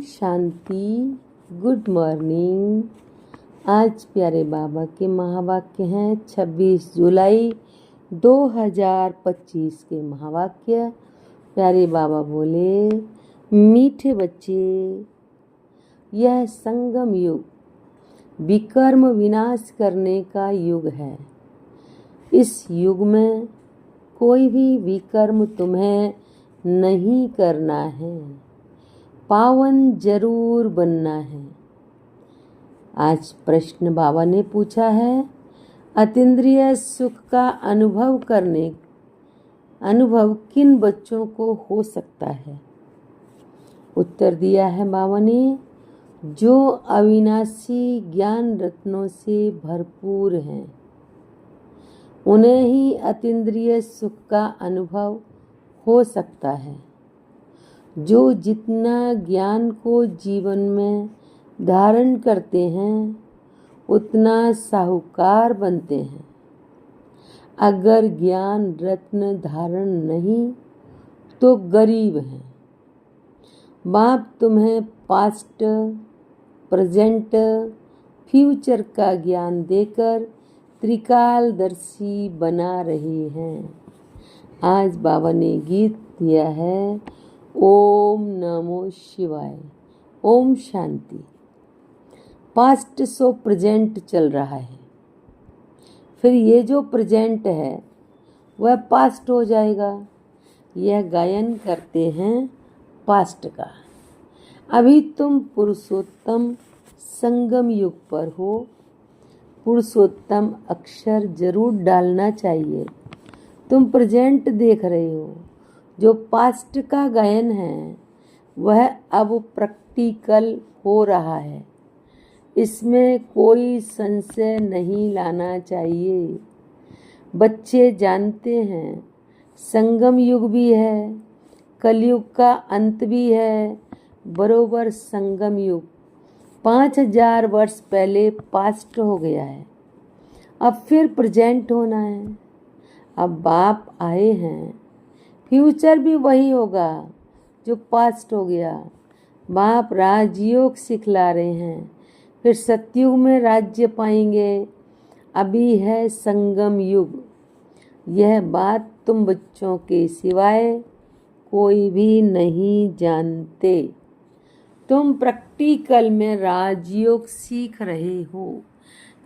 शांति। Good morning. आज प्यारे बाबा के महावाक्य हैं 26 जुलाई 2025 के महावाक्य। प्यारे बाबा बोले, मीठे बच्चे, यह संगम युग विकर्म विनाश करने का युग है। इस युग में कोई भी विकर्म तुम्हें नहीं करना है, पावन जरूर बनना है। आज प्रश्न बाबा ने पूछा है, अतीन्द्रिय सुख का अनुभव किन बच्चों को हो सकता है? उत्तर दिया है बाबा ने, जो अविनाशी ज्ञान रत्नों से भरपूर हैं, उन्हें ही अतीन्द्रिय सुख का अनुभव हो सकता है। जो जितना ज्ञान को जीवन में धारण करते हैं, उतना साहूकार बनते हैं। अगर ज्ञान रत्न धारण नहीं तो गरीब हैं। बाप तुम्हें पास्ट, प्रेजेंट, फ्यूचर का ज्ञान देकर त्रिकालदर्शी बना रहे हैं। आज बाबा ने गीत दिया है, ओम नमो शिवाय, Om Shanti. Past so present चल रहा है, फिर ये जो प्रेजेंट है वह पास्ट हो जाएगा। यह गायन करते हैं पास्ट का। अभी तुम पुरुषोत्तम संगम युग पर हो। पुरुषोत्तम अक्षर जरूर डालना चाहिए। तुम प्रेजेंट देख रहे हो, जो पास्ट का गायन है वह अब प्रैक्टिकल हो रहा है। इसमें कोई संशय नहीं लाना चाहिए। बच्चे जानते हैं संगम युग भी है, कलयुग का अंत भी है। बरोबर संगम युग 5000 वर्ष पहले पास्ट हो गया है, अब फिर प्रेजेंट होना है। अब बाप आए हैं, फ्यूचर भी वही होगा जो पास्ट हो गया। बाप राजयोग सिखला रहे हैं, फिर सतयुग में राज्य पाएंगे। अभी है संगम युग। यह बात तुम बच्चों के सिवाय कोई भी नहीं जानते। तुम प्रैक्टिकल में राजयोग सीख रहे हो।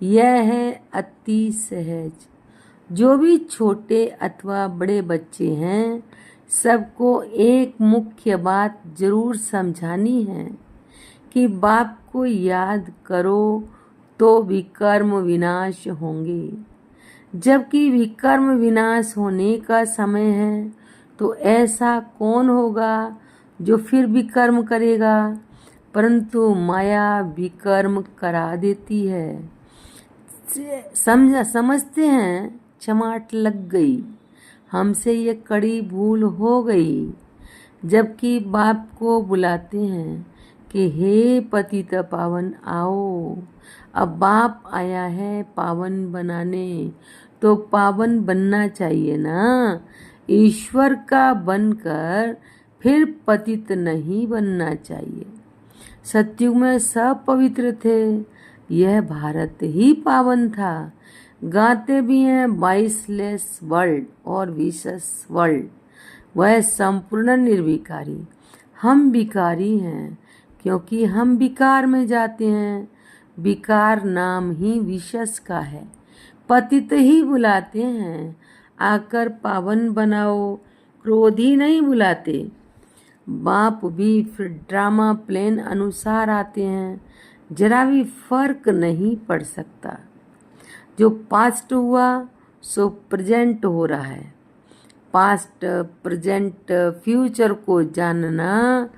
यह है अति सहज। जो भी छोटे अथवा बड़े बच्चे हैं, सबको एक मुख्य बात जरूर समझानी है कि बाप को याद करो तो विकर्म विनाश होंगे। जबकि विकर्म विनाश होने का समय है, तो ऐसा कौन होगा जो फिर विकर्म करेगा? परंतु माया विकर्म करा देती है। समझते हैं चमाट लग गई, हमसे ये कड़ी भूल हो गई। जबकि बाप को बुलाते हैं कि हे पतित पावन आओ। अब बाप आया है पावन बनाने, तो पावन बनना चाहिए ना। ईश्वर का बनकर फिर पतित नहीं बनना चाहिए। सतयुग में सब पवित्र थे, यह भारत ही पावन था। गाते भी हैं 22 वर्ल्ड और विशेष वर्ल्ड, वह संपूर्ण निर्विकारी। हम विकारी हैं क्योंकि हम विकार में जाते हैं। विकार नाम ही विशेष का है। पतित ही बुलाते हैं, आकर पावन बनाओ, क्रोधी नहीं बुलाते। बाप भी फिर ड्रामा प्लेन अनुसार आते हैं, जरा भी फर्क नहीं पड़ सकता। जो पास्ट हुआ सो प्रेजेंट हो रहा है। पास्ट, प्रेजेंट, फ्यूचर को जानना,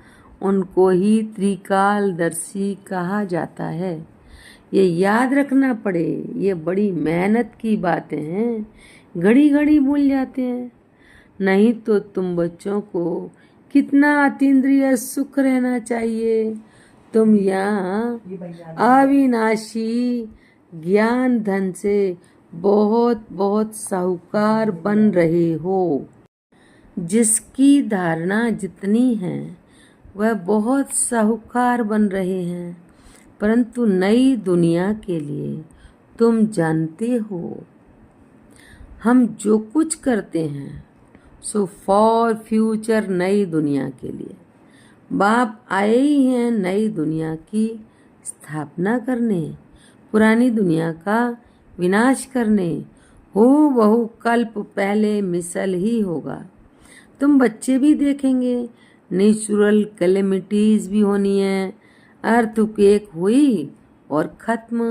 उनको ही त्रिकालदर्शी कहा जाता है। ये याद रखना पड़े, ये बड़ी मेहनत की बातें हैं। घड़ी घड़ी भूल जाते हैं। नहीं तो तुम बच्चों को कितना अतीन्द्रिय सुख रहना चाहिए। तुम यहाँ अविनाशी ज्ञान धन से बहुत बहुत साहूकार बन रहे हो। जिसकी धारणा जितनी है वह बहुत साहूकार बन रहे हैं, परंतु नई दुनिया के लिए तुम जानते हो हम जो कुछ करते हैं सो फॉर फ्यूचर नई दुनिया के लिए। बाप आए ही हैं नई दुनिया की स्थापना करने, पुरानी दुनिया का विनाश करने। हो बहु कल्प पहले मिसल ही होगा। तुम बच्चे भी देखेंगे, नेचुरल कैलेमिटीज भी होनी है। अर्थक्वेक हुई और खत्म।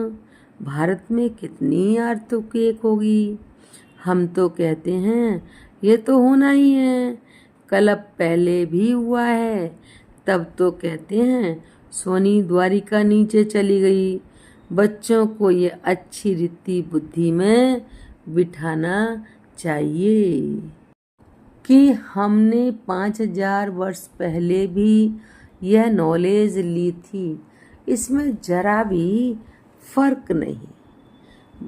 भारत में कितनी अर्थक्वेक होगी। हम तो कहते हैं ये तो होना ही है, कल्प पहले भी हुआ है। तब तो कहते हैं सोनी द्वारिका नीचे चली गई। बच्चों को ये अच्छी रीति बुद्धि में बिठाना चाहिए कि हमने 5000 वर्ष पहले भी यह नॉलेज ली थी, इसमें जरा भी फर्क नहीं।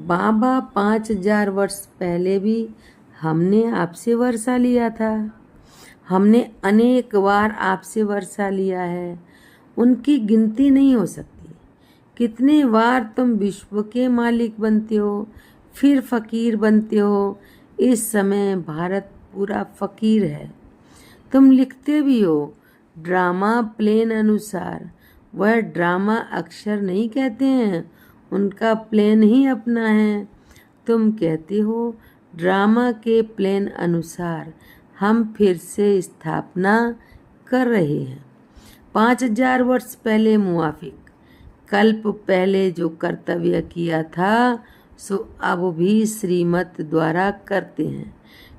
बाबा 5000 वर्ष पहले भी हमने आपसे वर्षा लिया था, हमने अनेक बार आपसे वर्षा लिया है, उनकी गिनती नहीं हो सकती। कितने बार तुम विश्व के मालिक बनते हो, फिर फकीर बनते हो। इस समय भारत पूरा फकीर है। तुम लिखते भी हो ड्रामा प्लेन अनुसार। वह ड्रामा अक्षर नहीं कहते हैं, उनका प्लेन ही अपना है। तुम कहते हो ड्रामा के प्लेन अनुसार हम फिर से स्थापना कर रहे हैं। 5000 वर्ष पहले मुआफिक कल्प पहले जो कर्तव्य किया था सो अब भी श्रीमत द्वारा करते हैं।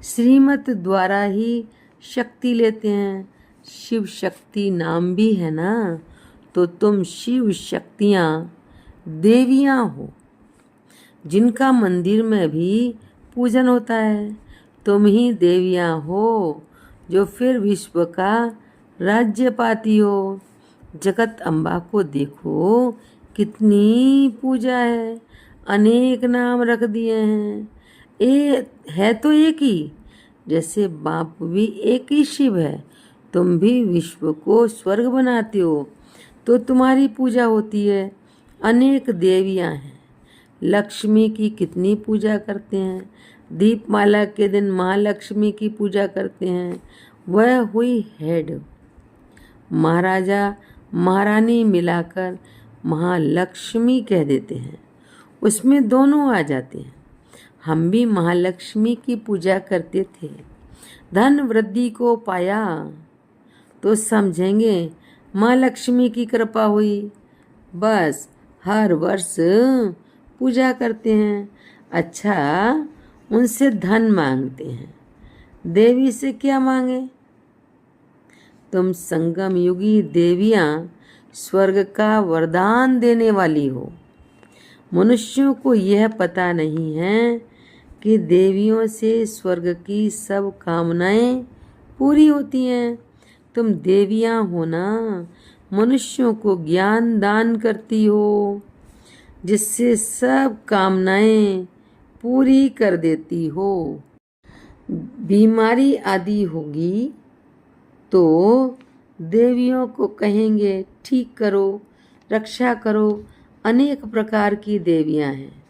श्रीमत द्वारा ही शक्ति लेते हैं। शिव शक्ति नाम भी है ना, तो तुम शिव शक्तियाँ देवियाँ हो, जिनका मंदिर में भी पूजन होता है। तुम ही देवियाँ हो जो फिर विश्व का राज्य पाती हो। जगत अम्बा को देखो कितनी पूजा है, अनेक नाम रख दिए हैं। है तो एक ही, जैसे बाप भी एक ही शिव है। तुम भी विश्व को स्वर्ग बनाते हो तो तुम्हारी पूजा होती है। अनेक देवियाँ हैं। लक्ष्मी की कितनी पूजा करते हैं। दीपमाला के दिन महालक्ष्मी की पूजा करते हैं। वह हुई हेड। महाराजा महारानी मिलाकर महालक्ष्मी कह देते हैं, उसमें दोनों आ जाते हैं। हम भी महालक्ष्मी की पूजा करते थे। धन वृद्धि को पाया तो समझेंगे माँ लक्ष्मी की कृपा हुई। बस हर वर्ष पूजा करते हैं। अच्छा, उनसे धन मांगते हैं, देवी से क्या मांगे? तुम संगम युगी देवियाँ स्वर्ग का वरदान देने वाली हो। मनुष्यों को यह पता नहीं है कि देवियों से स्वर्ग की सब कामनाएं पूरी होती हैं। तुम देवियाँ हो ना, मनुष्यों को ज्ञान दान करती हो, जिससे सब कामनाएं पूरी कर देती हो। बीमारी आदि होगी तो देवियों को कहेंगे ठीक करो, रक्षा करो। अनेक प्रकार की देवियां हैं।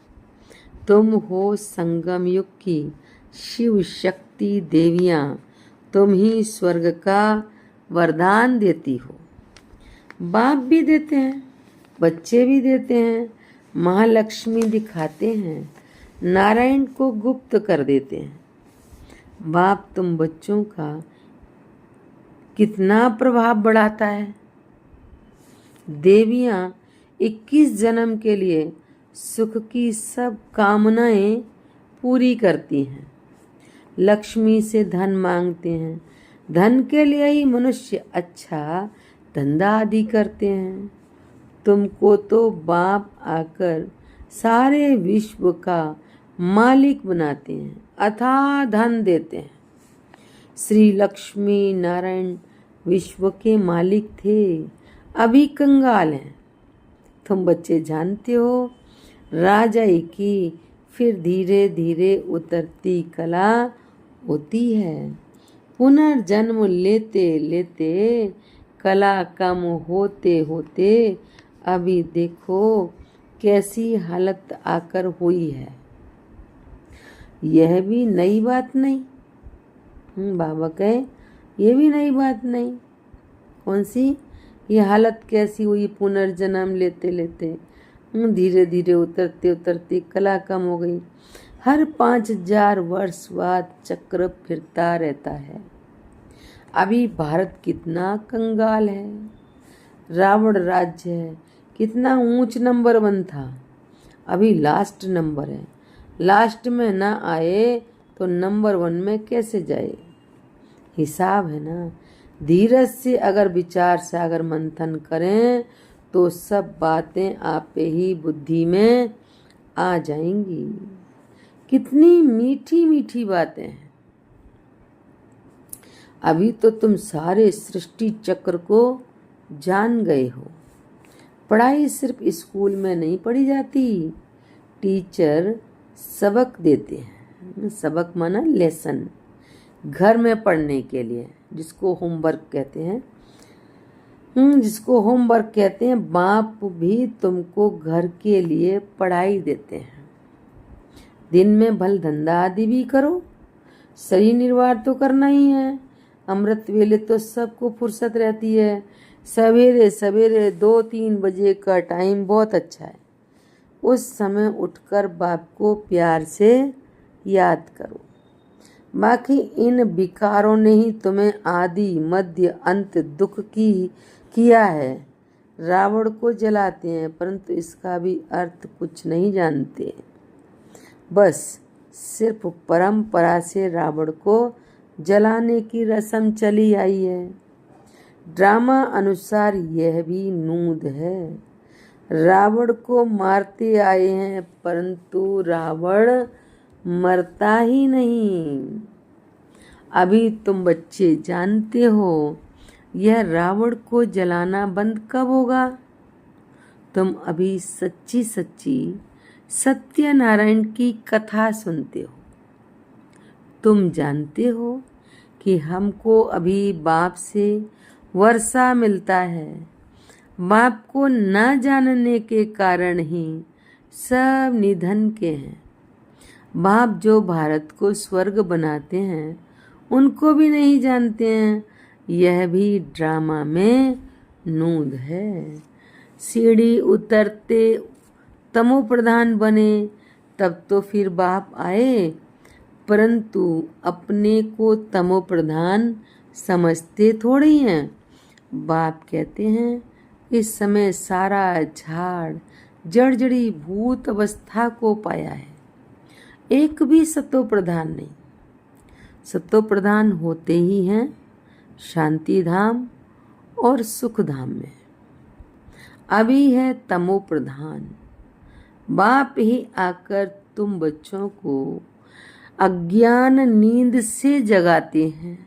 तुम हो संगम युग की शिव शक्ति देवियां। तुम ही स्वर्ग का वरदान देती हो। बाप भी देते हैं, बच्चे भी देते हैं, महालक्ष्मी दिखाते हैं, नारायण को गुप्त कर देते हैं। बाप तुम बच्चों का कितना प्रभाव बढ़ाता है। देवियाँ 21 जन्म के लिए सुख की सब कामनाएं पूरी करती हैं। लक्ष्मी से धन मांगते हैं। धन के लिए ही मनुष्य अच्छा धंधा आदि करते हैं। तुमको तो बाप आकर सारे विश्व का मालिक बनाते हैं, अथाह धन देते हैं। श्री लक्ष्मी नारायण विश्व के मालिक थे, अभी कंगाल हैं। तुम बच्चे जानते हो राजाई की फिर धीरे धीरे उतरती कला होती है। पुनर्जन्म लेते लेते कला कम होते होते अभी देखो कैसी हालत आकर हुई है। यह भी नई बात नहीं। बाबा कहे ये भी नई बात नहीं। कौन सी? ये हालत कैसी हुई पुनर्जन्म लेते लेते? धीरे धीरे उतरते उतरते कला कम हो गई। हर 5000 वर्ष बाद चक्र फिरता रहता है। अभी भारत कितना कंगाल है। रावण राज्य है, कितना ऊंच नंबर 1 था, अभी लास्ट नंबर है। लास्ट में ना आए तो नंबर 1 में कैसे जाए? हिसाब है ना। धीरज से अगर विचार से अगर मंथन करें तो सब बातें आपे ही बुद्धि में आ जाएंगी। कितनी मीठी मीठी बातें हैं। अभी तो तुम सारे सृष्टि चक्र को जान गए हो। पढ़ाई सिर्फ स्कूल में नहीं पढ़ी जाती, टीचर सबक देते हैं। सबक माना लेसन, घर में पढ़ने के लिए, जिसको होमवर्क कहते हैं। बाप भी तुमको घर के लिए पढ़ाई देते हैं। दिन में भल धंधा आदि भी करो, शरीर निर्वाह तो करना ही है। अमृत वेले तो सबको फुर्सत रहती है। सवेरे सवेरे 2-3 बजे का टाइम बहुत अच्छा है। उस समय उठकर बाप को प्यार से याद करो। बाकी इन विकारों ने ही तुम्हें आदि मध्य अंत दुख की किया है। रावण को जलाते हैं परंतु इसका भी अर्थ कुछ नहीं जानते। बस सिर्फ परंपरा से रावण को जलाने की रस्म चली आई है। ड्रामा अनुसार यह भी नूद है। रावण को मारते आए हैं परंतु रावण मरता ही नहीं। अभी तुम बच्चे जानते हो यह रावण को जलाना बंद कब होगा? तुम अभी सच्ची सच्ची सत्यनारायण की कथा सुनते हो। तुम जानते हो कि हमको अभी बाप से वर्षा मिलता है। बाप को न जानने के कारण ही सब निधन के हैं। बाप जो भारत को स्वर्ग बनाते हैं उनको भी नहीं जानते हैं। यह भी ड्रामा में नूद है। सीढ़ी उतरते तमो प्रधान बने तब तो फिर बाप आए, परंतु अपने को तमो प्रधान समझते थोड़ी हैं। बाप कहते हैं इस समय सारा झाड़ जड़जड़ी भूत अवस्था को पाया है, एक भी सतो प्रधान नहीं। सतो प्रधान होते ही हैं शांति धाम और सुख धाम में। अभी है तमो प्रधान। बाप ही आकर तुम बच्चों को अज्ञान नींद से जगाते हैं।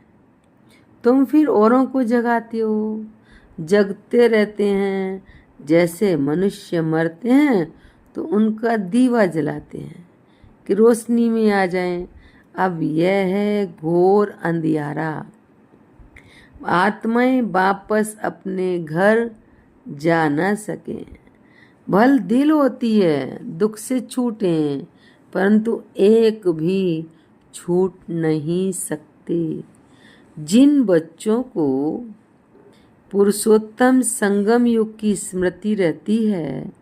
तुम फिर औरों को जगाते हो, जगते रहते हैं। जैसे मनुष्य मरते हैं तो उनका दीवा जलाते हैं कि रोशनी में आ जाएं। अब यह है घोर अंधियारा। आत्माएं वापस अपने घर जा न सकें। भल दिल होती है दुख से छूटें, परंतु एक भी छूट नहीं सकते। जिन बच्चों को पुरुषोत्तम संगम युग की स्मृति रहती है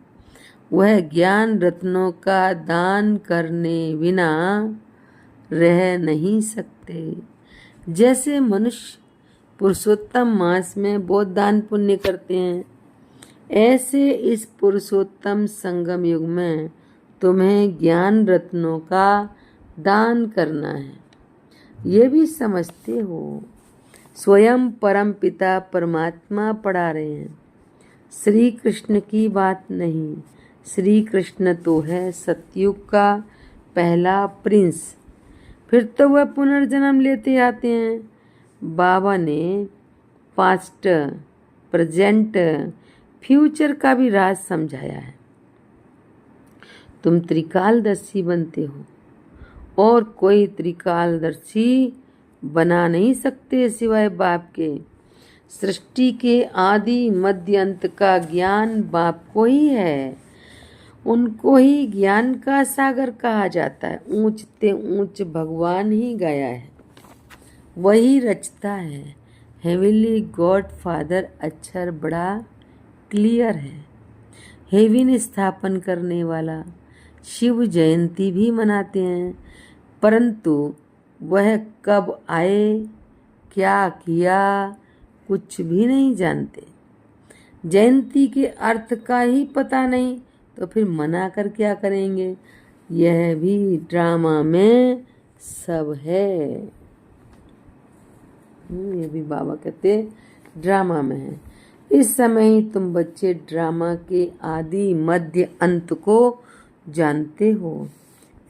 वह ज्ञान रत्नों का दान करने बिना रह नहीं सकते। जैसे मनुष्य पुरुषोत्तम मास में बहुत दान पुण्य करते हैं, ऐसे इस पुरुषोत्तम संगम युग में तुम्हें ज्ञान रत्नों का दान करना है। ये भी समझते हो स्वयं परम पिता परमात्मा पढ़ा रहे हैं। श्री कृष्ण की बात नहीं। श्री कृष्ण तो है सतयुग का पहला प्रिंस। फिर तो वह पुनर्जन्म लेते आते हैं। बाबा ने पास्ट, प्रेजेंट, फ्यूचर का भी राज समझाया है। तुम त्रिकालदर्शी बनते हो और कोई त्रिकालदर्शी बना नहीं सकते सिवाय बाप के। सृष्टि के आदि मध्य अंत का ज्ञान बाप को ही है। उनको ही ज्ञान का सागर कहा जाता है। ऊंच ते ऊंच भगवान ही गया है, वही रचता है। हेवनली गॉड फादर अक्षर बड़ा क्लियर है। हेवन स्थापन करने वाला शिव जयंती भी मनाते हैं, परंतु वह कब आए, क्या किया, कुछ भी नहीं जानते। जयंती के अर्थ का ही पता नहीं तो फिर मना कर क्या करेंगे। यह भी ड्रामा में सब है। ये भी बाबा कहते ड्रामा में है। इस समय ही तुम बच्चे ड्रामा के आदि मध्य अंत को जानते हो,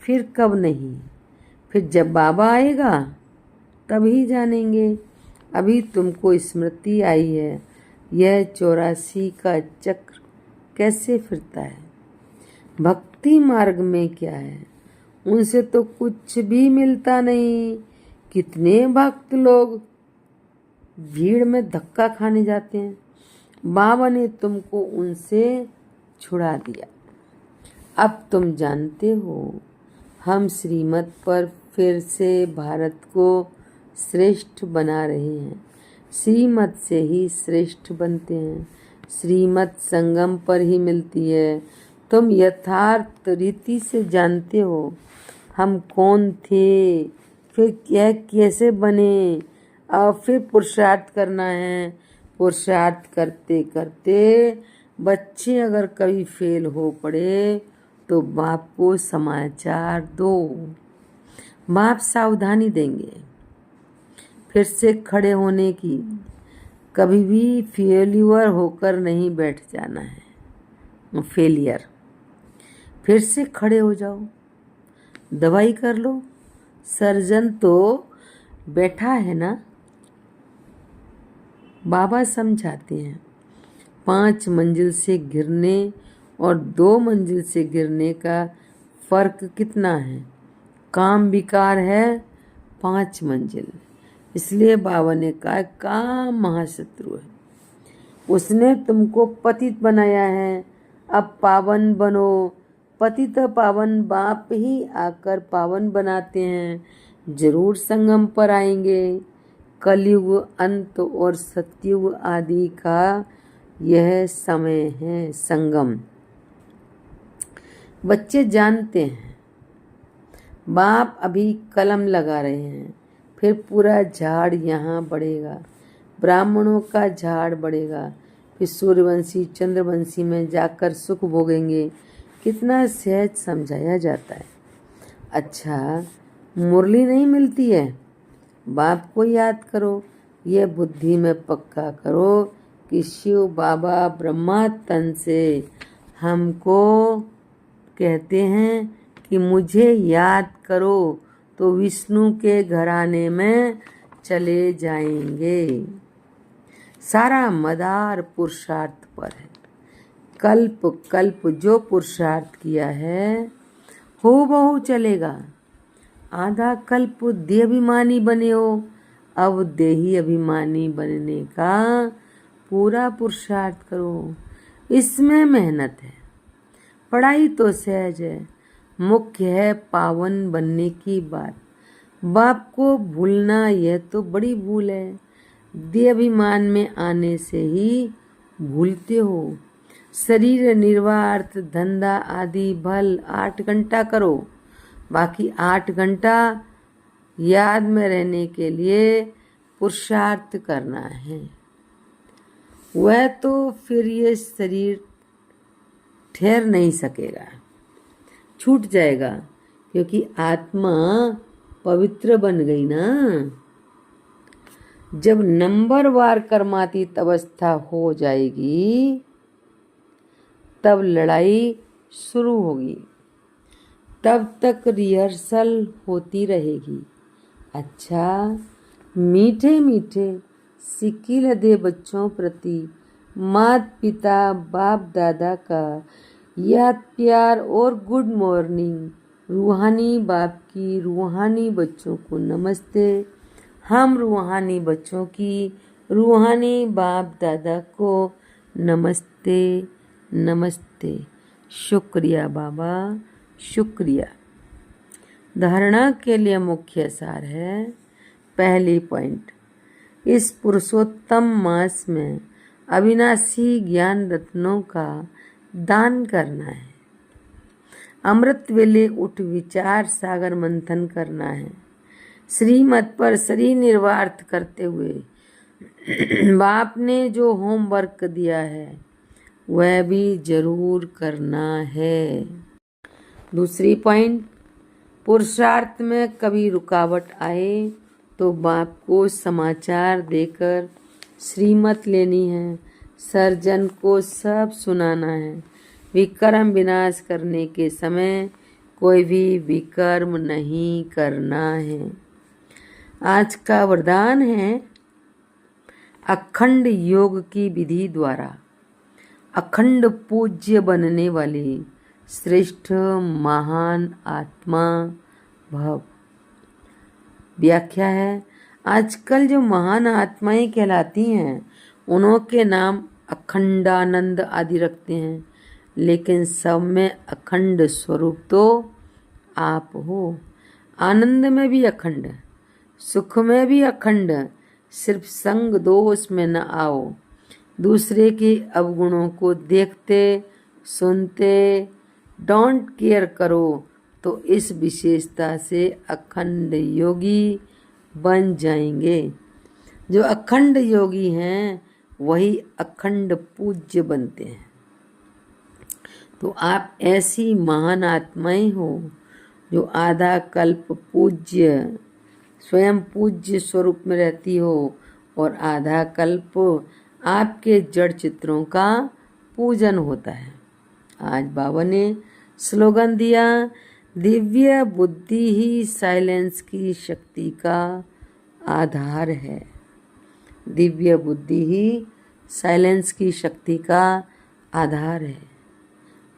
फिर कब नहीं। फिर जब बाबा आएगा तभी जानेंगे। अभी तुमको स्मृति आई है, यह 84 का चक्र कैसे फिरता है। भक्ति मार्ग में क्या है, उनसे तो कुछ भी मिलता नहीं। कितने भक्त लोग भीड़ में धक्का खाने जाते हैं। बाबा ने तुमको उनसे छुड़ा दिया। अब तुम जानते हो, हम श्रीमत पर फिर से भारत को श्रेष्ठ बना रहे हैं। श्रीमत से ही श्रेष्ठ बनते हैं। श्रीमत संगम पर ही मिलती है। तुम यथार्थ रीति से जानते हो हम कौन थे, फिर क्या कैसे बने, और फिर पुरुषार्थ करना है। पुरुषार्थ करते करते बच्चे अगर कभी फेल हो पड़े तो बाप को समाचार दो। बाप सावधानी देंगे फिर से खड़े होने की। कभी भी फेल्यूर होकर नहीं बैठ जाना है। फेलियर, फिर से खड़े हो जाओ, दवाई कर लो। सर्जन तो बैठा है ना। बाबा समझाते हैं 5 मंजिल से गिरने और 2 मंजिल से गिरने का फर्क कितना है। काम विकार है 5 मंजिल, इसलिए बाबा ने कहा काम महाशत्रु है। उसने तुमको पतित बनाया है, अब पावन बनो। पतित पावन बाप ही आकर पावन बनाते हैं। जरूर संगम पर आएंगे। कलयुग अंत और सतयुग आदि का यह समय है संगम। बच्चे जानते हैं बाप अभी कलम लगा रहे हैं, फिर पूरा झाड़ यहाँ बढ़ेगा, ब्राह्मणों का झाड़ बढ़ेगा, फिर सूर्यवंशी चंद्रवंशी में जाकर सुख भोगेंगे। कितना सहज समझाया जाता है। अच्छा, मुरली नहीं मिलती है, बाप को याद करो। यह बुद्धि में पक्का करो कि शिव बाबा ब्रह्मा तन से हमको कहते हैं कि मुझे याद करो, तो विष्णु के घराने में चले जाएंगे। सारा मदार पुरुषार्थ पर है। कल्प कल्प जो पुरुषार्थ किया है हूबहू चलेगा। आधा कल्प देहाभिमानी बने हो, अब देही अभिमानी बनने का पूरा पुरुषार्थ करो। इसमें मेहनत है। पढ़ाई तो सहज है, मुख्य है पावन बनने की बात। बाप को भूलना यह तो बड़ी भूल है। देहाभिमान में आने से ही भूलते हो। शरीर निर्वाह अर्थ धंधा आदि भल 8 घंटा करो, बाकी 8 घंटा याद में रहने के लिए पुरुषार्थ करना है। वह तो फिर ये शरीर ठहर नहीं सकेगा, छूट जाएगा, क्योंकि आत्मा पवित्र बन गई ना। जब नंबरवार कर्मातीत अवस्था हो जाएगी तब लड़ाई शुरू होगी। तब तक रिहर्सल होती रहेगी। अच्छा, मीठे मीठे सिक्की लदे बच्चों प्रति माता पिता बाप दादा का याद प्यार और गुड मॉर्निंग। रूहानी बाप की रूहानी बच्चों को नमस्ते। हम रूहानी बच्चों की रूहानी बाप दादा को नमस्ते नमस्ते। शुक्रिया बाबा, शुक्रिया। धारणा के लिए मुख्य सार है। पहली पॉइंट, इस पुरुषोत्तम मास में अविनाशी ज्ञान रत्नों का दान करना है। अमृत वेले उठ विचार सागर मंथन करना है। श्रीमत पर शरीर निर्वार्थ करते हुए बाप ने जो होमवर्क दिया है वह भी जरूर करना है। दूसरी पॉइंट, पुरुषार्थ में कभी रुकावट आए तो बाप को समाचार देकर श्रीमत लेनी है। सर्जन को सब सुनाना है। विकर्म विनाश करने के समय कोई भी विकर्म नहीं करना है। आज का वरदान है, अखंड योग की विधि द्वारा अखंड पूज्य बनने वाली श्रेष्ठ महान आत्मा भव। व्याख्या है, आजकल जो महान आत्माएं कहलाती हैं उन्हों के नाम अखंडानंद आदि रखते हैं, लेकिन सब में अखंड स्वरूप तो आप हो। आनंद में भी अखंड, सुख में भी अखंड। सिर्फ संग दोष में न आओ। दूसरे के अवगुणों को देखते सुनते डोंट केयर करो तो इस विशेषता से अखंड योगी बन जाएंगे। जो अखंड योगी हैं वही अखंड पूज्य बनते हैं। तो आप ऐसी महान आत्माएं हो जो आधा कल्प पूज्य स्वयं पूज्य स्वरूप में रहती हो और आधा कल्प आपके जड़ चित्रों का पूजन होता है। आज बाबा ने स्लोगन दिया, दिव्य बुद्धि ही साइलेंस की शक्ति का आधार है। दिव्य बुद्धि ही साइलेंस की शक्ति का आधार है।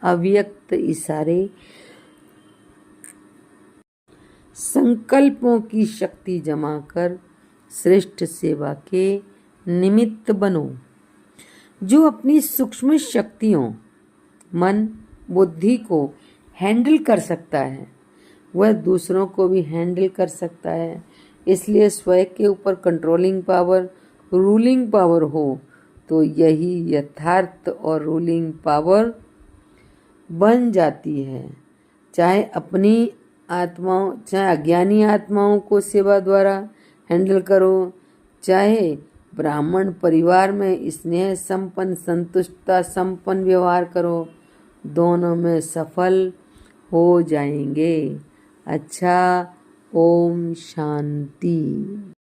अव्यक्त इशारे संकल्पों की शक्ति जमा कर श्रेष्ठ सेवा के निमित्त बनो। जो अपनी सूक्ष्म शक्तियों मन बुद्धि को हैंडल कर सकता है वह दूसरों को भी हैंडल कर सकता है। इसलिए स्वयं के ऊपर कंट्रोलिंग पावर, रूलिंग पावर हो तो यही यथार्थ और रूलिंग पावर बन जाती है। चाहे अपनी आत्माओं, चाहे अज्ञानी आत्माओं को सेवा द्वारा हैंडल करो, चाहे ब्राह्मण परिवार में स्नेह संपन्न संतुष्टता संपन्न व्यवहार करो, दोनों में सफल हो जाएंगे। अच्छा, ओम शांति।